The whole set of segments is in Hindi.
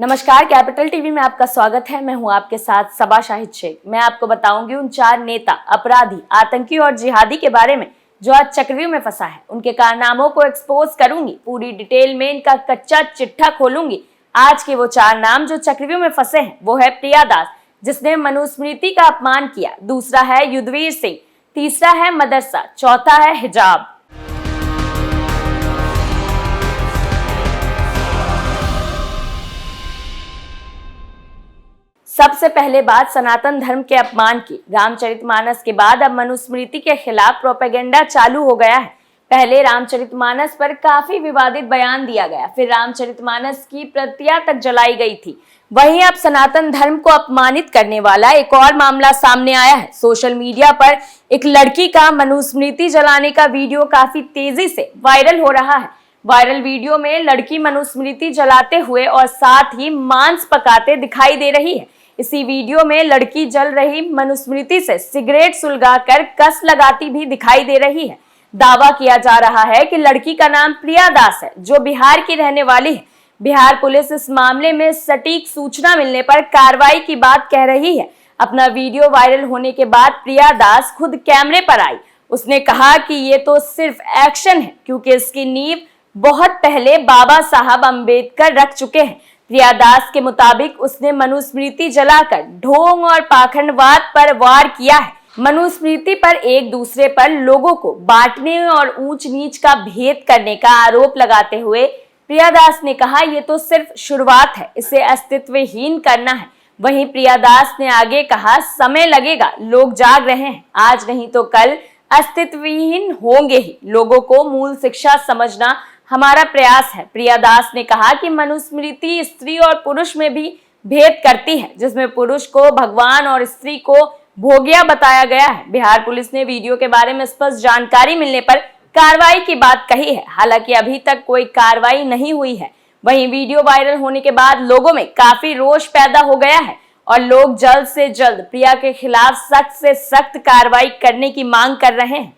नमस्कार, कैपिटल टीवी में आपका स्वागत है। मैं हूं आपके साथ सबा शाहिद शेख। मैं आपको बताऊंगी उन 4 नेता, अपराधी, आतंकी और जिहादी के बारे में जो आज चक्रव्यूह में फंसा है। उनके कारनामों को एक्सपोज करूंगी, पूरी डिटेल में इनका कच्चा चिट्ठा खोलूंगी। आज के वो 4 नाम जो चक्रव्यूह में फंसे हैं वो है प्रिया दास, जिसने मनुस्मृति का अपमान किया। दूसरा है युद्धवीर सिंह, तीसरा है मदरसा, चौथा है हिजाब। सबसे पहले बात सनातन धर्म के अपमान की। रामचरितमानस के बाद अब मनुस्मृति के खिलाफ प्रोपेगेंडा चालू हो गया है। पहले रामचरितमानस पर काफी विवादित बयान दिया गया, फिर रामचरितमानस की प्रतियां तक जलाई गई थी। वहीं अब सनातन धर्म को अपमानित करने वाला एक और मामला सामने आया है। सोशल मीडिया पर एक लड़की का मनुस्मृति जलाने का वीडियो काफी तेजी से वायरल हो रहा है। वायरल वीडियो में लड़की मनुस्मृति जलाते हुए और साथ ही मांस पकाते दिखाई दे रही है। इसी वीडियो में लड़की जल रही मनुस्मृति से सिगरेट सुलगाकर कस लगाती भी दिखाई दे रही है। दावा किया जा रहा है कि लड़की का नाम प्रिया दास है, जो बिहार की रहने वाली है। बिहार पुलिस इस मामले में सटीक सूचना मिलने पर कार्रवाई की बात कह रही है। अपना वीडियो वायरल होने के बाद प्रिया दास खुद कैमरे पर आई। उसने कहा कि ये तो सिर्फ एक्शन है, क्योंकि इसकी नींव बहुत पहले बाबा साहब अम्बेडकर रख चुके हैं। प्रिया दास के मुताबिक उसने मनुस्मृति जलाकर ढोंग और पाखंडवाद पर वार किया है। मनुस्मृति पर एक दूसरे पर लोगों को बांटने और ऊंच नीच का भेद करने का आरोप लगाते हुए प्रिया दास ने कहा, ये तो सिर्फ शुरुआत है, इसे अस्तित्वहीन करना है। वहीं प्रिया दास ने आगे कहा, समय लगेगा, लोग जाग रहे हैं, आज नहीं तो कल अस्तित्वहीन होंगे ही। लोगों को मूल शिक्षा समझना हमारा प्रयास है। प्रिया दास ने कहा कि मनुस्मृति स्त्री और पुरुष में भी भेद करती है, जिसमें पुरुष को भगवान और स्त्री को भोगिया बताया गया है। बिहार पुलिस ने वीडियो के बारे में स्पष्ट जानकारी मिलने पर कार्रवाई की बात कही है। हालांकि अभी तक कोई कार्रवाई नहीं हुई है। वहीं वीडियो वायरल होने के बाद लोगों में काफी रोष पैदा हो गया है और लोग जल्द से जल्द प्रिया के खिलाफ सख्त से सख्त कार्रवाई करने की मांग कर रहे हैं।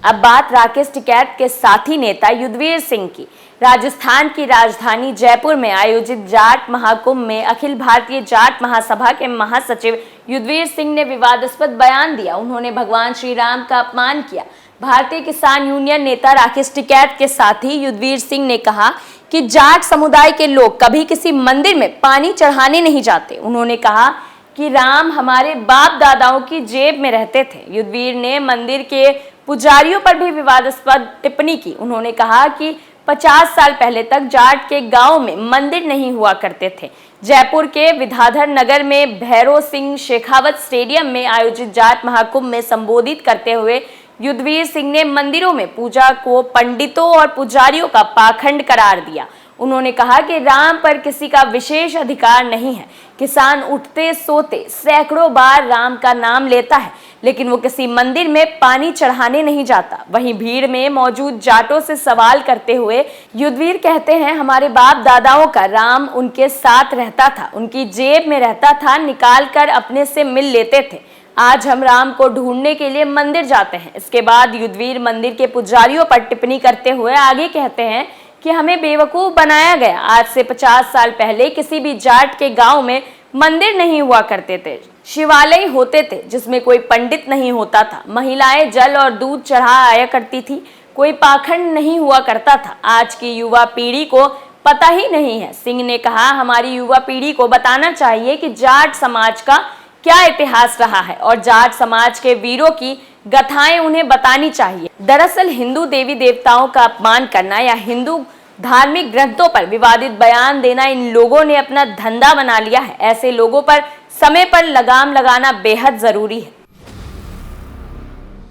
अब बात राकेश टिकैत के साथी नेता युद्धवीर सिंह की। राजस्थान की राजधानी जयपुर में आयोजित जाट महाकुंभ में अखिल भारतीय जाट महासभा के महासचिव युद्धवीर सिंह ने विवादास्पद बयान दिया। उन्होंने भगवान श्री राम का अपमान किया। भारतीय किसान यूनियन नेता राकेश टिकैत के साथी युद्धवीर सिंह ने कहा कि जाट समुदाय के लोग कभी किसी मंदिर में पानी चढ़ाने नहीं जाते। उन्होंने कहा कि राम हमारे बाप दादाओं की जेब में रहते थे। युद्धवीर ने मंदिर के पुजारियों पर भी विवादास्पद टिप्पणी की। उन्होंने कहा कि 50 साल पहले तक जाट के गांव में मंदिर नहीं हुआ करते थे। जयपुर के विद्याधर नगर में भैरव सिंह शेखावत स्टेडियम में आयोजित जाट महाकुंभ में संबोधित करते हुए युद्धवीर सिंह ने मंदिरों में पूजा को पंडितों और पुजारियों का पाखंड करार दिया। उन्होंने कहा कि राम पर किसी का विशेष अधिकार नहीं है। किसान उठते सोते सैकड़ों बार राम का नाम लेता है, लेकिन वो किसी मंदिर में पानी चढ़ाने नहीं जाता। वहीं भीड़ में मौजूद जाटों से सवाल करते हुए युद्धवीर कहते हैं, हमारे बाप दादाओं का राम उनके साथ रहता था, उनकी जेब में रहता था, निकाल कर अपने से मिल लेते थे। आज हम राम को ढूंढने के लिए मंदिर जाते हैं। इसके बाद युद्धवीर मंदिर के पुजारियों पर टिप्पणी करते हुए आगे कहते हैं कि हमें बेवकूफ बनाया गया। आज से 50 साल पहले किसी भी जाट के गांव में मंदिर नहीं हुआ करते थे। शिवालय होते थे जिसमें कोई पंडित नहीं होता था। महिलाएं जल और दूध चढ़ा आया करती थी। कोई पाखंड नहीं हुआ करता था। आज की युवा पीढ़ी को पता ही नहीं है। सिंह ने कहा, हमारी युवा पीढ़ी को बताना चाहिए कि जाट समाज का क्या इतिहास रहा है और जाट समाज के वीरों की गाथाएं उन्हें बतानी चाहिए। दरअसल हिंदू देवी देवताओं का अपमान करना या हिंदू धार्मिक ग्रंथों पर विवादित बयान देना इन लोगों ने अपना धंधा बना लिया है। ऐसे लोगों पर समय पर लगाम लगाना बेहद जरूरी है।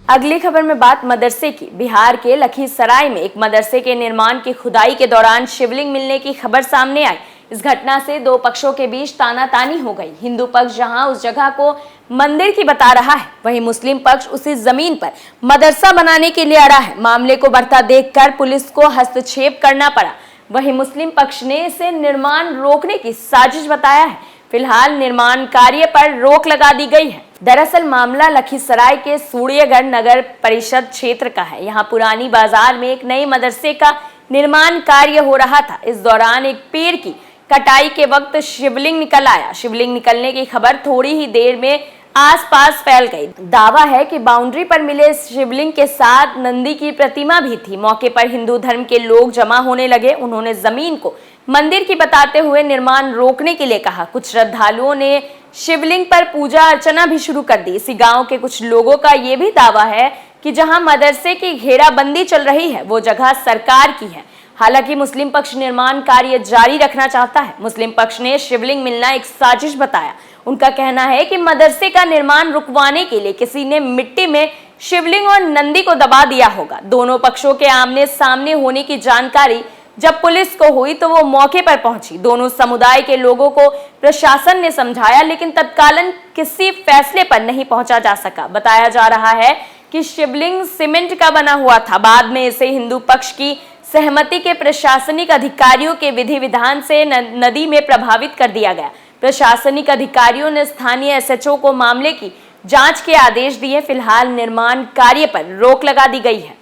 अगली खबर में बात मदरसे की। बिहार के लखीसराय में एक मदरसे के निर्माण की खुदाई के दौरान शिवलिंग मिलने की खबर सामने आई। इस घटना से 2 पक्षों के बीच तानातानी हो गई। हिंदू पक्ष जहां उस जगह को मंदिर की बता रहा है, वहीं मुस्लिम पक्ष उसी जमीन पर मदरसा बनाने के लिए अड़ा है। मामले को बढ़ता देखकर पुलिस को हस्तक्षेप करना पड़ा। वहीं मुस्लिम पक्ष ने इसे निर्माण रोकने की साजिश बताया है। फिलहाल निर्माण कार्य पर रोक लगा दी गई है। दरअसल मामला लखीसराय के सूर्यगढ़ नगर परिषद क्षेत्र का है। यहाँ पुरानी बाजार में एक नए मदरसे का निर्माण कार्य हो रहा था। इस दौरान एक पेड़ की कटाई के वक्त शिवलिंग निकल आया। शिवलिंग निकलने की खबर थोड़ी ही देर में आसपास फैल गई। दावा है कि बाउंड्री पर मिले शिवलिंग के साथ नंदी की प्रतिमा भी थी। मौके पर हिंदू धर्म के लोग जमा होने लगे। उन्होंने जमीन को मंदिर की बताते हुए निर्माण रोकने के लिए कहा। कुछ श्रद्धालुओं ने शिवलिंग पर पूजा अर्चना भी शुरू कर दी। इसी गांव के कुछ लोगों का यह भी दावा है कि जहां मदरसे की घेराबंदी चल रही है वो जगह सरकार की है। हालांकि मुस्लिम पक्ष निर्माण कार्य जारी रखना चाहता है। मुस्लिम पक्ष ने शिवलिंग मिलना एक साजिश बताया। उनका कहना है कि मदरसे का निर्माण रुकवाने के लिए किसी ने मिट्टी में शिवलिंग और नंदी को दबा दिया होगा। दोनों पक्षों के आमने सामने होने की जानकारी जब पुलिस को हुई तो वो मौके पर पहुंची। दोनों समुदाय के लोगों को प्रशासन ने समझाया, लेकिन तत्कालीन किसी फैसले पर नहीं पहुंचा जा सका। बताया जा रहा है कि शिवलिंग सीमेंट का बना हुआ था। बाद में इसे हिंदू पक्ष की सहमति के प्रशासनिक अधिकारियों के विधि विधान से नदी में प्रभावित कर दिया गया। प्रशासनिक अधिकारियों ने स्थानीय एसएचओ को मामले की जांच के आदेश दिए। फिलहाल निर्माण कार्य पर रोक लगा दी गई है।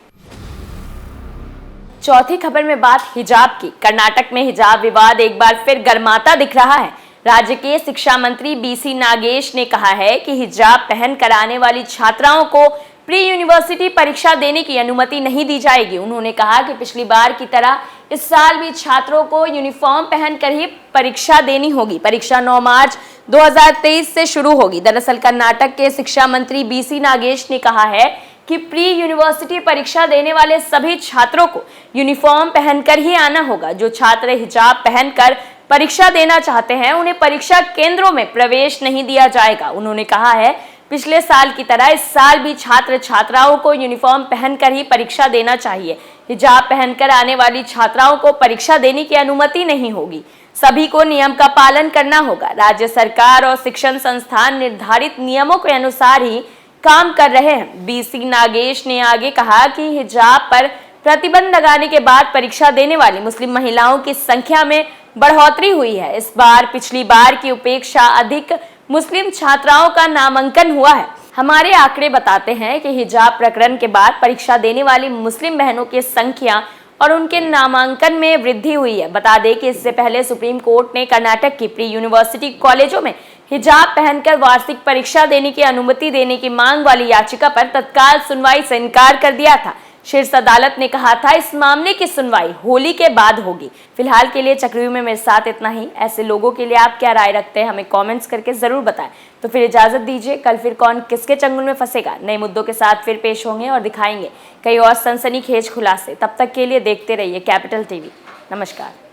चौथी खबर में बात हिजाब की। कर्नाटक में हिजाब विवाद एक बार फिर गर्माता दिख रहा है। राज्य के शिक्षा मंत्री बीसी नागेश ने कहा है कि हिजाब पहन कर आने वाली छात्राओं को प्री यूनिवर्सिटी परीक्षा देने की अनुमति नहीं दी जाएगी। उन्होंने कहा कि पिछली बार की तरह इस साल भी छात्रों को यूनिफॉर्म पहनकर ही परीक्षा देनी होगी। परीक्षा 9 मार्च 2023 से शुरू होगी। दरअसल कर्नाटक के शिक्षा मंत्री बीसी नागेश ने कहा है कि प्री यूनिवर्सिटी परीक्षा देने वाले सभी छात्रों को यूनिफॉर्म पहनकर ही आना होगा। जो छात्र हिजाब पहनकर परीक्षा देना चाहते हैं उन्हें परीक्षा केंद्रों में प्रवेश नहीं दिया जाएगा। उन्होंने कहा है पिछले साल की तरह इस साल भी छात्र छात्राओं को यूनिफॉर्म पहनकर ही परीक्षा देना चाहिए। हिजाब पहनकर आने वाली छात्राओं को परीक्षा देने की अनुमति नहीं होगी। सभी को नियम का पालन करना होगा। राज्य सरकार और शिक्षण संस्थान निर्धारित नियमों के अनुसार ही काम कर रहे हैं। बीसी नागेश ने आगे कहा कि हिजाब पर प्रतिबंध लगाने के बाद परीक्षा देने वाली मुस्लिम महिलाओं की संख्या में बढ़ोतरी हुई है। इस बार पिछली बार की अपेक्षा अधिक मुस्लिम छात्राओं का नामांकन हुआ है। हमारे आंकड़े बताते हैं कि हिजाब प्रकरण के बाद परीक्षा देने वाली मुस्लिम बहनों की संख्या और उनके नामांकन में वृद्धि हुई है। बता दें कि इससे पहले सुप्रीम कोर्ट ने कर्नाटक की प्री यूनिवर्सिटी कॉलेजों में हिजाब पहनकर वार्षिक परीक्षा देने की अनुमति देने की मांग वाली याचिका पर तत्काल सुनवाई से इनकार कर दिया था। शीर्ष अदालत ने कहा था इस मामले की सुनवाई होली के बाद होगी। फिलहाल के लिए चक्रव्यूह में मेरे साथ इतना ही। ऐसे लोगों के लिए आप क्या राय रखते हैं हमें कमेंट्स करके जरूर बताएं। तो फिर इजाजत दीजिए, कल फिर कौन किसके चंगुल में फंसेगा नए मुद्दों के साथ फिर पेश होंगे और दिखाएंगे कई और सनसनीखेज खुलासे। तब तक के लिए देखते रहिए कैपिटल टीवी। नमस्कार।